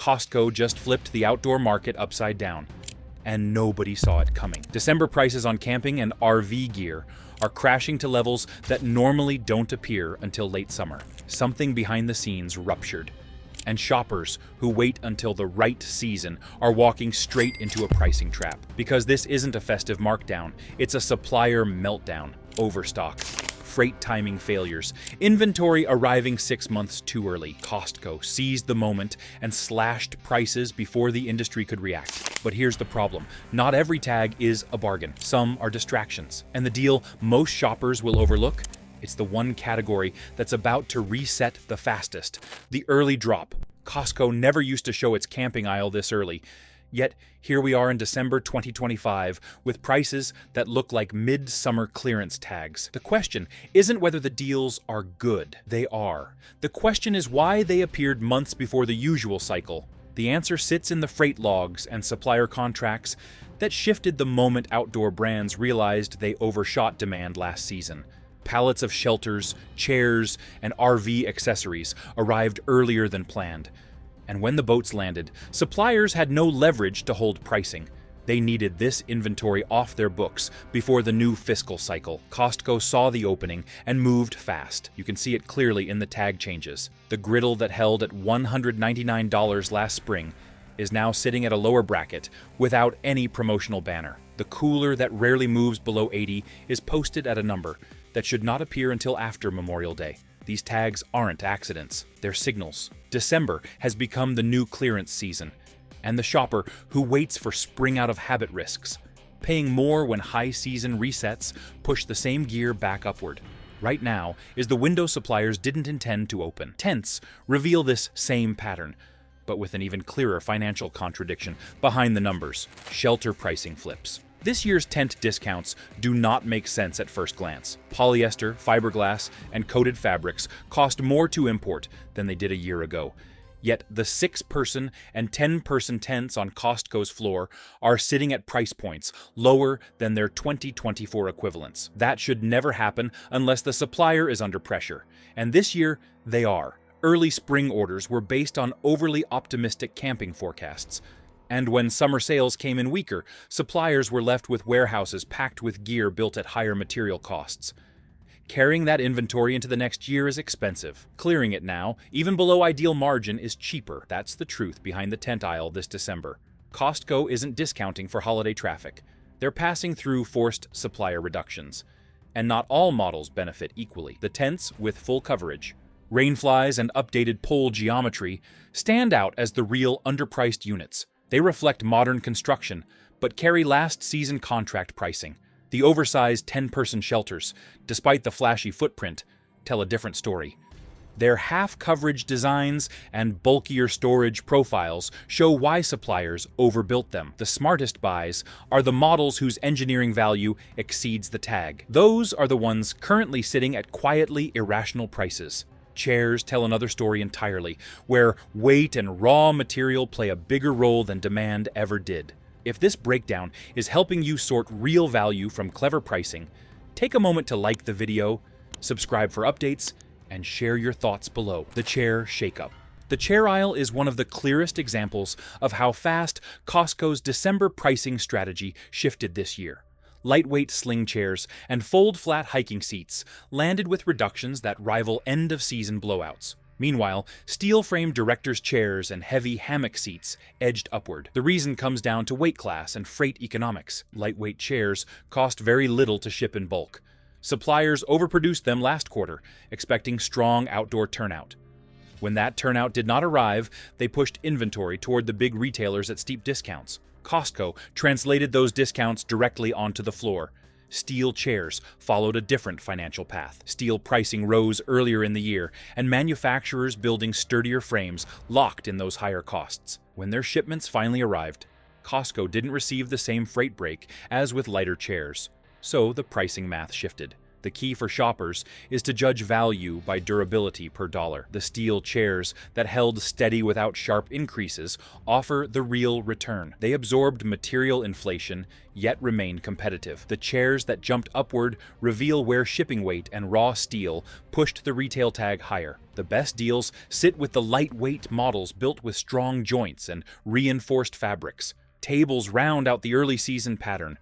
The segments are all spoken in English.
Costco just flipped the outdoor market upside down, and nobody saw it coming. December prices on camping and R-Vee gear are crashing to levels that normally don't appear until late summer. Something behind the scenes ruptured, and shoppers who wait until the right season are walking straight into a pricing trap. Because this isn't a festive markdown, it's a supplier meltdown. Overstock, freight timing failures, inventory arriving 6 months too early. Costco seized the moment and slashed prices before the industry could react. But here's the problem. Not every tag is a bargain. Some are distractions. And the deal most shoppers will overlook? It's the one category that's about to reset the fastest: the early drop. Costco never used to show its camping aisle this early. Yet, here we are in December 2025 with prices that look like mid-summer clearance tags. The question isn't whether the deals are good. They are. The question is why they appeared months before the usual cycle. The answer sits in the freight logs and supplier contracts that shifted the moment outdoor brands realized they overshot demand last season. Pallets of shelters, chairs, and R-Vee accessories arrived earlier than planned. And when the boats landed, suppliers had no leverage to hold pricing. They needed this inventory off their books before the new fiscal cycle. Costco saw the opening and moved fast. You can see it clearly in the tag changes. The griddle that held at $199 last spring is now sitting at a lower bracket without any promotional banner. The cooler that rarely moves below $80 is posted at a number that should not appear until after Memorial Day. These tags aren't accidents, they're signals. December has become the new clearance season, and the shopper who waits for spring out of habit risks, paying more when high season resets push the same gear back upward. Right now is the window suppliers didn't intend to open. Tents reveal this same pattern, but with an even clearer financial contradiction behind the numbers: shelter pricing flips. This year's tent discounts do not make sense at first glance. Polyester, fiberglass, and coated fabrics cost more to import than they did a year ago. Yet the 6-person and 10-person tents on Costco's floor are sitting at price points lower than their 2024 equivalents. That should never happen unless the supplier is under pressure. And this year, they are. Early spring orders were based on overly optimistic camping forecasts. And when summer sales came in weaker, suppliers were left with warehouses packed with gear built at higher material costs. Carrying that inventory into the next year is expensive. Clearing it now, even below ideal margin, is cheaper. That's the truth behind the tent aisle this December. Costco isn't discounting for holiday traffic. They're passing through forced supplier reductions. And not all models benefit equally. The tents with full coverage, rainflies, and updated pole geometry stand out as the real underpriced units. They reflect modern construction, but carry last season contract pricing. The oversized 10-person shelters, despite the flashy footprint, tell a different story. Their half-coverage designs and bulkier storage profiles show why suppliers overbuilt them. The smartest buys are the models whose engineering value exceeds the tag. Those are the ones currently sitting at quietly irrational prices. Chairs tell another story entirely, where weight and raw material play a bigger role than demand ever did. If this breakdown is helping you sort real value from clever pricing, take a moment to like the video, subscribe for updates, and share your thoughts below. The chair shakeup. The chair aisle is one of the clearest examples of how fast Costco's December pricing strategy shifted this year. Lightweight sling chairs and fold-flat hiking seats landed with reductions that rival end-of-season blowouts. Meanwhile, steel-framed director's chairs and heavy hammock seats edged upward. The reason comes down to weight class and freight economics. Lightweight chairs cost very little to ship in bulk. Suppliers overproduced them last quarter, expecting strong outdoor turnout. When that turnout did not arrive, they pushed inventory toward the big retailers at steep discounts. Costco translated those discounts directly onto the floor. Steel chairs followed a different financial path. Steel pricing rose earlier in the year, and manufacturers building sturdier frames locked in those higher costs. When their shipments finally arrived, Costco didn't receive the same freight break as with lighter chairs, so the pricing math shifted. The key for shoppers is to judge value by durability per dollar. The steel chairs that held steady without sharp increases offer the real return. They absorbed material inflation, yet remain competitive. The chairs that jumped upward reveal where shipping weight and raw steel pushed the retail tag higher. The best deals sit with the lightweight models built with strong joints and reinforced fabrics. Tables round out the early season pattern,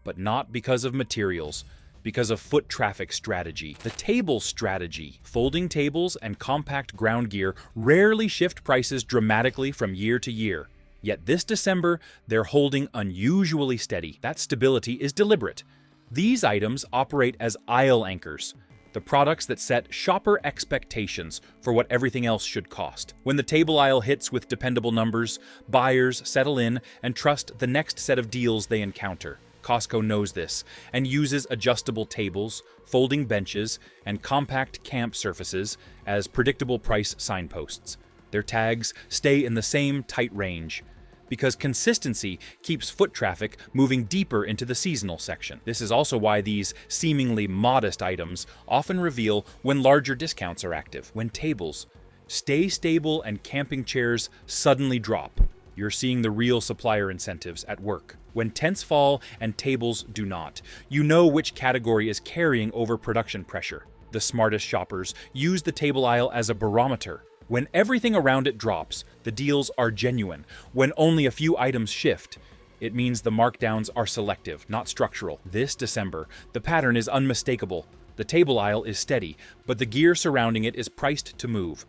but not because of materials, because of foot traffic strategy. The table strategy. Folding tables and compact ground gear rarely shift prices dramatically from year to year. Yet this December, they're holding unusually steady. That stability is deliberate. These items operate as aisle anchors, the products that set shopper expectations for what everything else should cost. When the table aisle hits with dependable numbers, buyers settle in and trust the next set of deals they encounter. Costco knows this and uses adjustable tables, folding benches, and compact camp surfaces as predictable price signposts. Their tags stay in the same tight range because consistency keeps foot traffic moving deeper into the seasonal section. This is also why these seemingly modest items often reveal when larger discounts are active. When tables stay stable and camping chairs suddenly drop, you're seeing the real supplier incentives at work. When tents fall and tables do not, you know which category is carrying over production pressure. The smartest shoppers use the table aisle as a barometer. When everything around it drops, the deals are genuine. When only a few items shift, it means the markdowns are selective, not structural. This December, the pattern is unmistakable. The table aisle is steady, but the gear surrounding it is priced to move.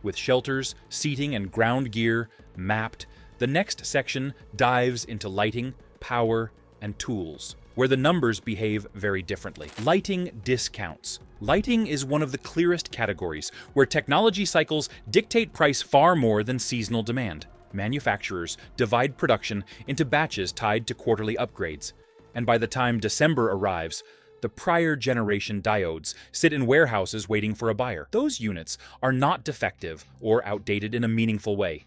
With shelters, seating, and ground gear mapped, the next section dives into lighting, power, and tools, where the numbers behave very differently. Lighting discounts. Lighting is one of the clearest categories where technology cycles dictate price far more than seasonal demand. Manufacturers divide production into batches tied to quarterly upgrades, and by the time December arrives, the prior generation diodes sit in warehouses waiting for a buyer. Those units are not defective or outdated in a meaningful way.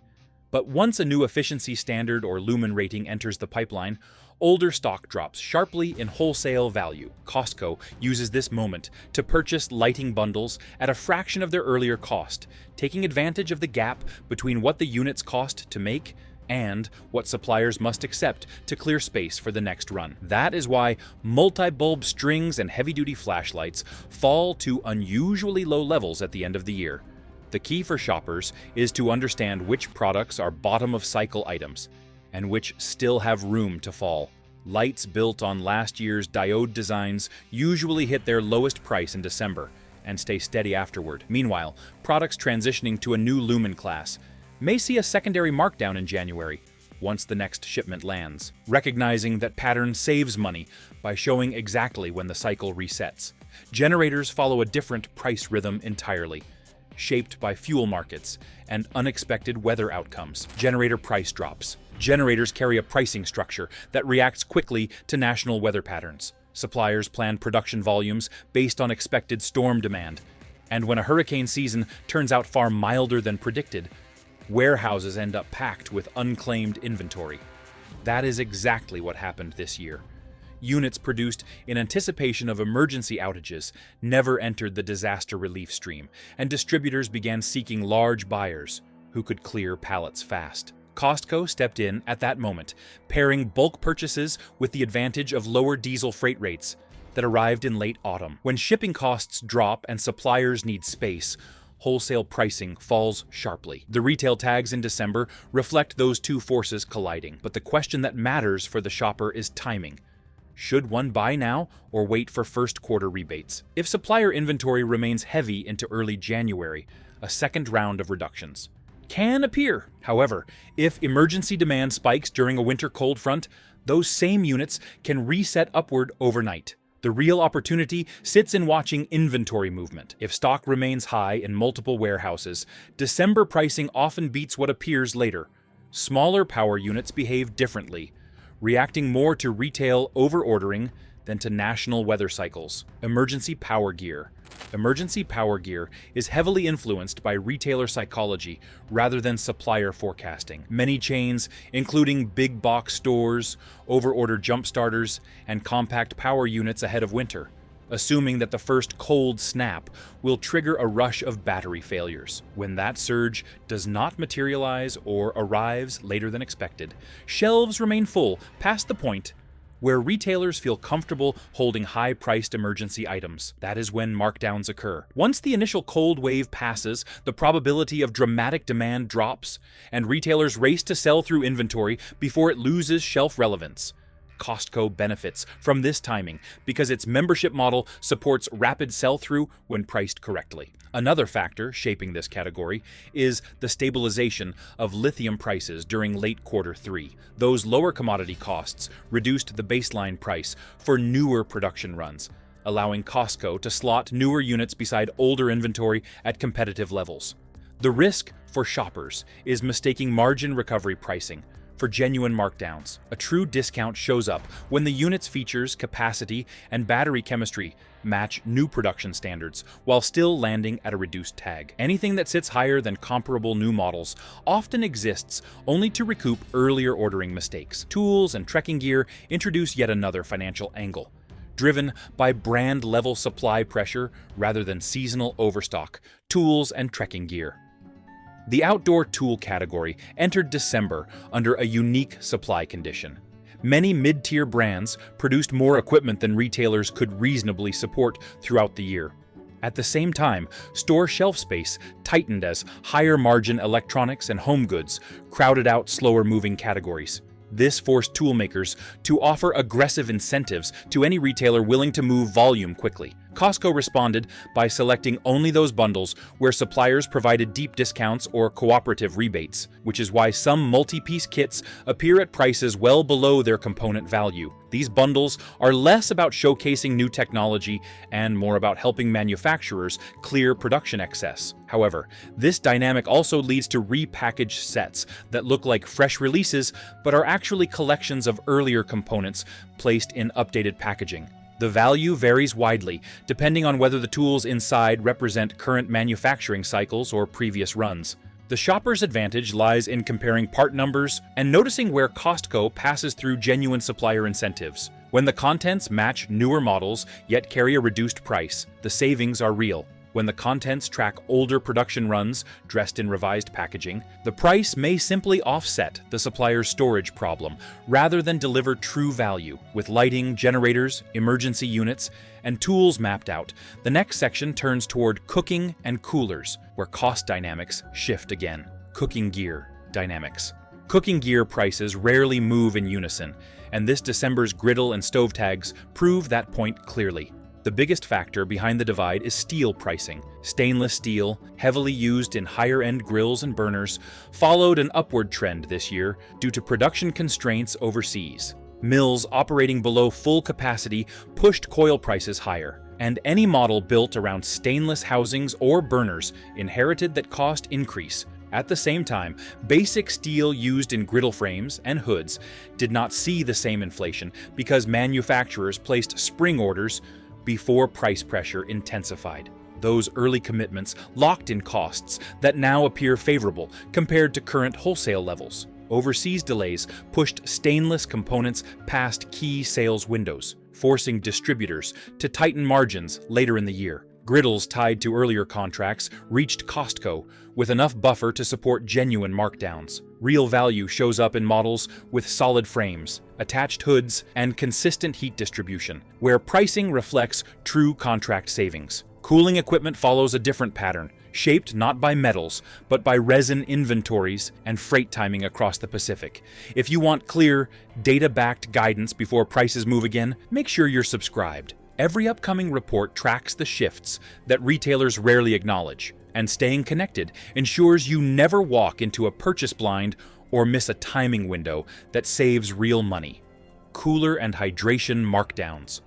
But once a new efficiency standard or lumen rating enters the pipeline, older stock drops sharply in wholesale value. Costco uses this moment to purchase lighting bundles at a fraction of their earlier cost, taking advantage of the gap between what the units cost to make and what suppliers must accept to clear space for the next run. That is why multi-bulb strings and heavy-duty flashlights fall to unusually low levels at the end of the year. The key for shoppers is to understand which products are bottom-of-cycle items and which still have room to fall. Lights built on last year's diode designs usually hit their lowest price in December and stay steady afterward. Meanwhile, products transitioning to a new lumen class may see a secondary markdown in January once the next shipment lands. Recognizing that pattern saves money by showing exactly when the cycle resets. Generators follow a different price rhythm entirely, shaped by fuel markets and unexpected weather outcomes. Generator price drops. Generators carry a pricing structure that reacts quickly to national weather patterns. Suppliers plan production volumes based on expected storm demand. And when a hurricane season turns out far milder than predicted, warehouses end up packed with unclaimed inventory. That is exactly what happened this year. Units produced in anticipation of emergency outages never entered the disaster relief stream, and distributors began seeking large buyers who could clear pallets fast. Costco stepped in at that moment, pairing bulk purchases with the advantage of lower diesel freight rates that arrived in late autumn. When shipping costs drop and suppliers need space, wholesale pricing falls sharply. The retail tags in December reflect those two forces colliding, but the question that matters for the shopper is timing. Should one buy now or wait for first quarter rebates? If supplier inventory remains heavy into early January, a second round of reductions can appear. However, if emergency demand spikes during a winter cold front, those same units can reset upward overnight. The real opportunity sits in watching inventory movement. If stock remains high in multiple warehouses, December pricing often beats what appears later. Smaller power units behave differently, reacting more to retail over-ordering than to national weather cycles. Emergency power gear. Emergency power gear is heavily influenced by retailer psychology rather than supplier forecasting. Many chains, including big box stores, over-order jump starters, and compact power units ahead of winter, assuming that the first cold snap will trigger a rush of battery failures. When that surge does not materialize or arrives later than expected, shelves remain full past the point where retailers feel comfortable holding high-priced emergency items. That is when markdowns occur. Once the initial cold wave passes, the probability of dramatic demand drops, and retailers race to sell through inventory before it loses shelf relevance. Costco benefits from this timing because its membership model supports rapid sell-through when priced correctly. Another factor shaping this category is the stabilization of lithium prices during late Q3. Those lower commodity costs reduced the baseline price for newer production runs, allowing Costco to slot newer units beside older inventory at competitive levels. The risk for shoppers is mistaking margin recovery pricing for genuine markdowns. A true discount shows up when the unit's features, capacity, and battery chemistry match new production standards while still landing at a reduced tag. Anything that sits higher than comparable new models often exists only to recoup earlier ordering mistakes. Tools and trekking gear introduce yet another financial angle, driven by brand-level supply pressure rather than seasonal overstock. Tools and trekking gear. The outdoor tool category entered December under a unique supply condition. Many mid-tier brands produced more equipment than retailers could reasonably support throughout the year. At the same time, store shelf space tightened as higher-margin electronics and home goods crowded out slower-moving categories. This forced toolmakers to offer aggressive incentives to any retailer willing to move volume quickly. Costco responded by selecting only those bundles where suppliers provided deep discounts or cooperative rebates, which is why some multi-piece kits appear at prices well below their component value. These bundles are less about showcasing new technology and more about helping manufacturers clear production excess. However, this dynamic also leads to repackaged sets that look like fresh releases but are actually collections of earlier components placed in updated packaging. The value varies widely, depending on whether the tools inside represent current manufacturing cycles or previous runs. The shopper's advantage lies in comparing part numbers and noticing where Costco passes through genuine supplier incentives. When the contents match newer models yet carry a reduced price, the savings are real. When the contents track older production runs dressed in revised packaging, the price may simply offset the supplier's storage problem rather than deliver true value. With lighting, generators, emergency units, and tools mapped out, the next section turns toward cooking and coolers, where cost dynamics shift again. Cooking gear dynamics. Cooking gear prices rarely move in unison, and this December's griddle and stove tags prove that point clearly. The biggest factor behind the divide is steel pricing. Stainless steel, heavily used in higher-end grills and burners, followed an upward trend this year due to production constraints overseas. Mills operating below full capacity pushed coil prices higher, and any model built around stainless housings or burners inherited that cost increase. At the same time, basic steel used in griddle frames and hoods did not see the same inflation because manufacturers placed spring orders before price pressure intensified. Those early commitments locked in costs that now appear favorable compared to current wholesale levels. Overseas delays pushed stainless components past key sales windows, forcing distributors to tighten margins later in the year. Griddles tied to earlier contracts reached Costco with enough buffer to support genuine markdowns. Real value shows up in models with solid frames, attached hoods, and consistent heat distribution, where pricing reflects true contract savings. Cooling equipment follows a different pattern, shaped not by metals, but by resin inventories and freight timing across the Pacific. If you want clear, data-backed guidance before prices move again, make sure you're subscribed. Every upcoming report tracks the shifts that retailers rarely acknowledge, and staying connected ensures you never walk into a purchase blind or miss a timing window that saves real money. Cooler and hydration markdowns.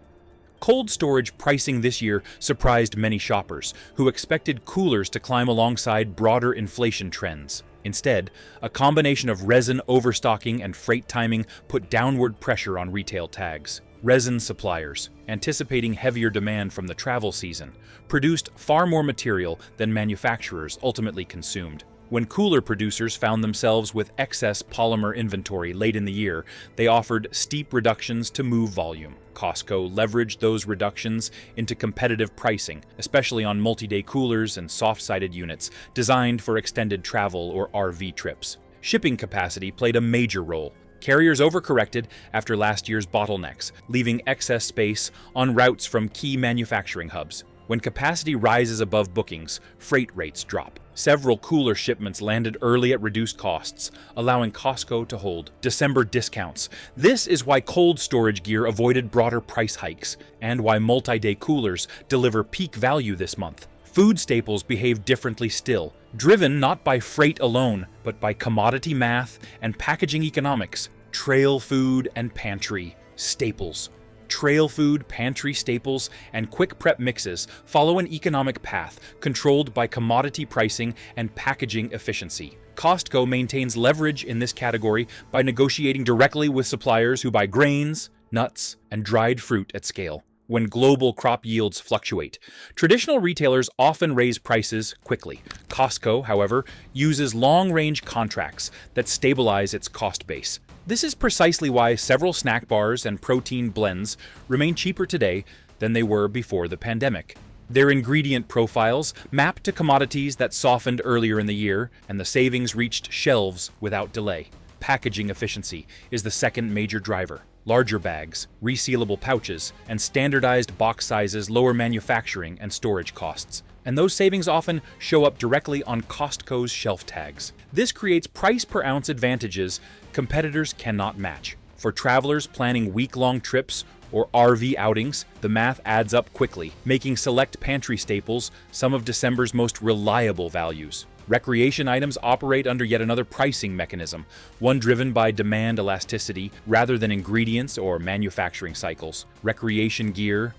Cold storage pricing this year surprised many shoppers who expected coolers to climb alongside broader inflation trends. Instead, a combination of resin overstocking and freight timing put downward pressure on retail tags. Resin suppliers, anticipating heavier demand from the travel season, produced far more material than manufacturers ultimately consumed. When cooler producers found themselves with excess polymer inventory late in the year, they offered steep reductions to move volume. Costco leveraged those reductions into competitive pricing, especially on multi-day coolers and soft-sided units designed for extended travel or R-Vee trips. Shipping capacity played a major role. Carriers overcorrected after last year's bottlenecks, leaving excess space on routes from key manufacturing hubs. When capacity rises above bookings, freight rates drop. Several cooler shipments landed early at reduced costs, allowing Costco to hold December discounts. This is why cold storage gear avoided broader price hikes, and why multi-day coolers deliver peak value this month. Food staples behave differently still, driven not by freight alone, but by commodity math and packaging economics. Trail food and pantry staples. Trail food, pantry staples, and quick prep mixes follow an economic path controlled by commodity pricing and packaging efficiency. Costco maintains leverage in this category by negotiating directly with suppliers who buy grains, nuts, and dried fruit at scale. When global crop yields fluctuate, traditional retailers often raise prices quickly. Costco, however, uses long-range contracts that stabilize its cost base. This is precisely why several snack bars and protein blends remain cheaper today than they were before the pandemic. Their ingredient profiles map to commodities that softened earlier in the year, and the savings reached shelves without delay. Packaging efficiency is the second major driver. Larger bags, resealable pouches, and standardized box sizes lower manufacturing and storage costs. And those savings often show up directly on Costco's shelf tags. This creates price per ounce advantages competitors cannot match. For travelers planning week-long trips or R-Vee outings, the math adds up quickly, making select pantry staples some of December's most reliable values. Recreation items operate under yet another pricing mechanism, one driven by demand elasticity rather than ingredients or manufacturing cycles. Recreation gear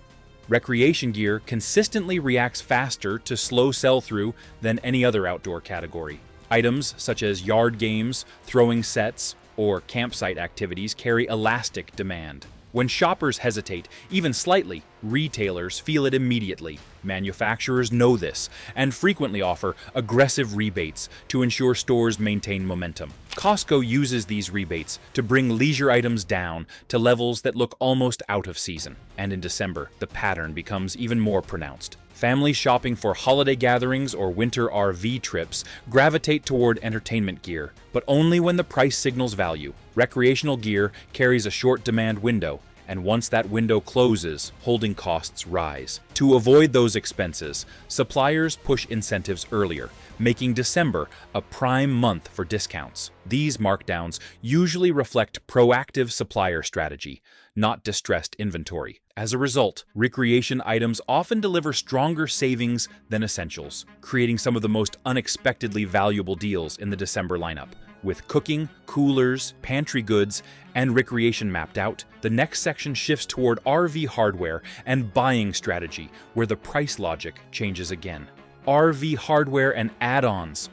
consistently reacts faster to slow sell-through than any other outdoor category. Items such as yard games, throwing sets, or campsite activities carry elastic demand. When shoppers hesitate, even slightly, retailers feel it immediately. Manufacturers know this and frequently offer aggressive rebates to ensure stores maintain momentum. Costco uses these rebates to bring leisure items down to levels that look almost out of season. And in December, the pattern becomes even more pronounced. Families shopping for holiday gatherings or winter R-Vee trips gravitate toward entertainment gear, but only when the price signals value. Recreational gear carries a short demand window, and once that window closes, holding costs rise. To avoid those expenses, suppliers push incentives earlier, making December a prime month for discounts. These markdowns usually reflect proactive supplier strategy, not distressed inventory. As a result, recreation items often deliver stronger savings than essentials, creating some of the most unexpectedly valuable deals in the December lineup. With cooking, coolers, pantry goods, and recreation mapped out, the next section shifts toward R-Vee hardware and buying strategy, where the price logic changes again. R-Vee hardware and add-ons.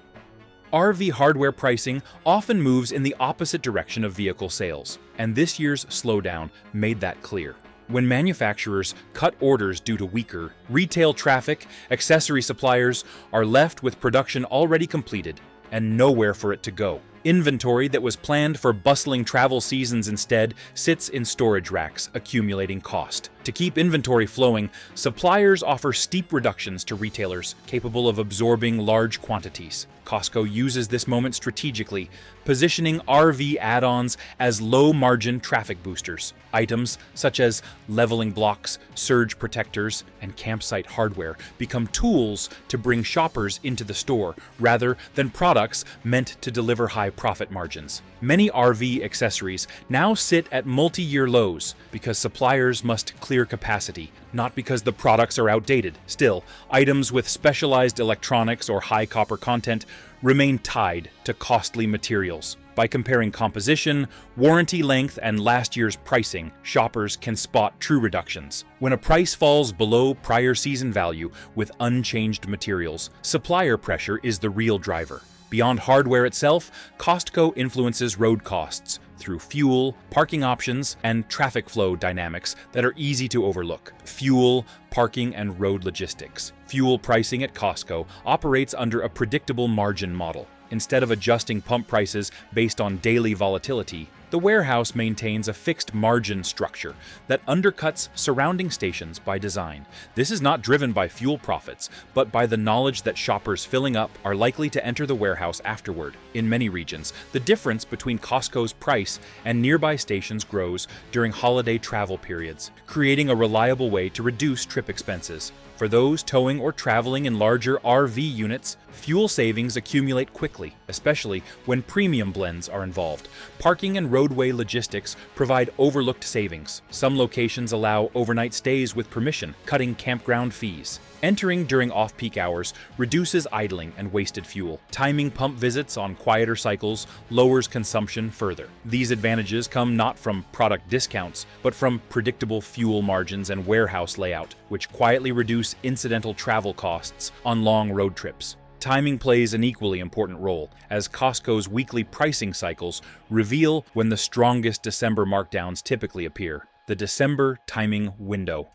R-Vee hardware pricing often moves in the opposite direction of vehicle sales, and this year's slowdown made that clear. When manufacturers cut orders due to weaker retail traffic, accessory suppliers are left with production already completed and nowhere for it to go. Inventory that was planned for bustling travel seasons instead sits in storage racks, accumulating cost. To keep inventory flowing, suppliers offer steep reductions to retailers capable of absorbing large quantities. Costco uses this moment strategically, positioning R-Vee add-ons as low-margin traffic boosters. Items such as leveling blocks, surge protectors, and campsite hardware become tools to bring shoppers into the store rather than products meant to deliver high profit margins. Many R-Vee accessories now sit at multi-year lows because suppliers must clear capacity, not because the products are outdated. Still, items with specialized electronics or high copper content remain tied to costly materials. By comparing composition, warranty length, and last year's pricing, shoppers can spot true reductions. When a price falls below prior season value with unchanged materials, supplier pressure is the real driver. Beyond hardware itself, Costco influences road costs through fuel, parking options, and traffic flow dynamics that are easy to overlook. Fuel, parking, and road logistics. Fuel pricing at Costco operates under a predictable margin model. Instead of adjusting pump prices based on daily volatility, the warehouse maintains a fixed margin structure that undercuts surrounding stations by design. This is not driven by fuel profits, but by the knowledge that shoppers filling up are likely to enter the warehouse afterward. In many regions, the difference between Costco's price and nearby stations grows during holiday travel periods, creating a reliable way to reduce trip expenses. For those towing or traveling in larger R-Vee units, fuel savings accumulate quickly, especially when premium blends are involved. Parking and roadway logistics provide overlooked savings. Some locations allow overnight stays with permission, cutting campground fees. Entering during off-peak hours reduces idling and wasted fuel. Timing pump visits on quieter cycles lowers consumption further. These advantages come not from product discounts, but from predictable fuel margins and warehouse layout, which quietly reduce incidental travel costs on long road trips. Timing plays an equally important role, as Costco's weekly pricing cycles reveal when the strongest December markdowns typically appear. The December timing window.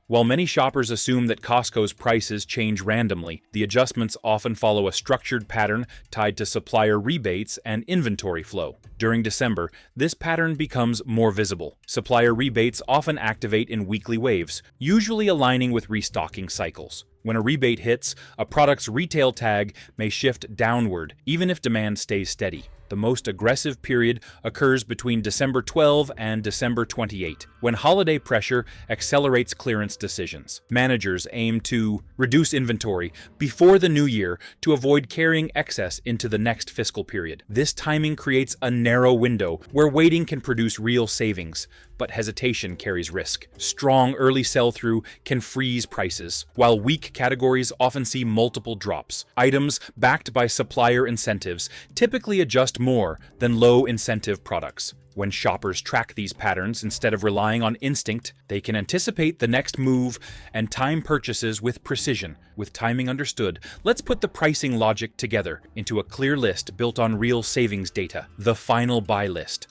While many shoppers assume that Costco's prices change randomly, the adjustments often follow a structured pattern tied to supplier rebates and inventory flow. During December, this pattern becomes more visible. Supplier rebates often activate in weekly waves, usually aligning with restocking cycles. When a rebate hits, a product's retail tag may shift downward, even if demand stays steady. The most aggressive period occurs between December 12 and December 28, when holiday pressure accelerates clearance decisions. Managers aim to reduce inventory before the new year to avoid carrying excess into the next fiscal period. This timing creates a narrow window where waiting can produce real savings, but hesitation carries risk. Strong early sell-through can freeze prices, while weak categories often see multiple drops. Items backed by supplier incentives typically adjust more than low-incentive products. When shoppers track these patterns instead of relying on instinct, they can anticipate the next move and time purchases with precision. With timing understood, let's put the pricing logic together into a clear list built on real savings data, the final buy list.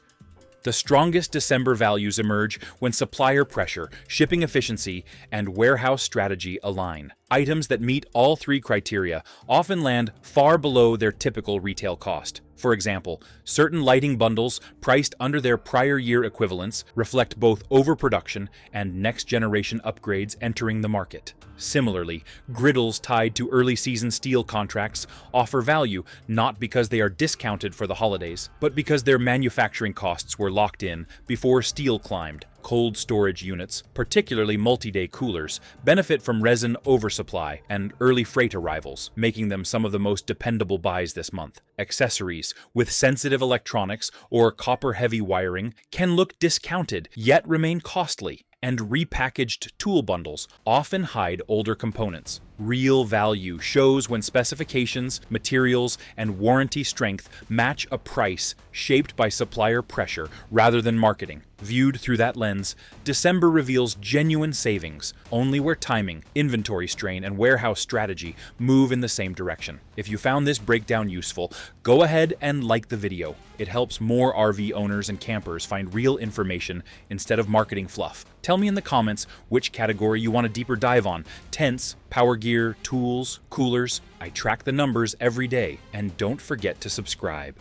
The strongest December values emerge when supplier pressure, shipping efficiency, and warehouse strategy align. Items that meet all three criteria often land far below their typical retail cost. For example, certain lighting bundles priced under their prior year equivalents reflect both overproduction and next-generation upgrades entering the market. Similarly, griddles tied to early season steel contracts offer value not because they are discounted for the holidays, but because their manufacturing costs were locked in before steel climbed. Cold storage units, particularly multi-day coolers, benefit from resin oversupply and early freight arrivals, making them some of the most dependable buys this month. Accessories with sensitive electronics or copper-heavy wiring can look discounted, yet remain costly. And repackaged tool bundles often hide older components. Real value shows when specifications, materials, and warranty strength match a price shaped by supplier pressure rather than marketing. Viewed through that lens, December reveals genuine savings only where timing, inventory strain, and warehouse strategy move in the same direction. If you found this breakdown useful, go ahead and like the video. It helps more RV owners and campers find real information instead of marketing fluff. Tell me in the comments which category you want a deeper dive on: tents, power gear, tools, coolers. I track the numbers every day, and don't forget to subscribe.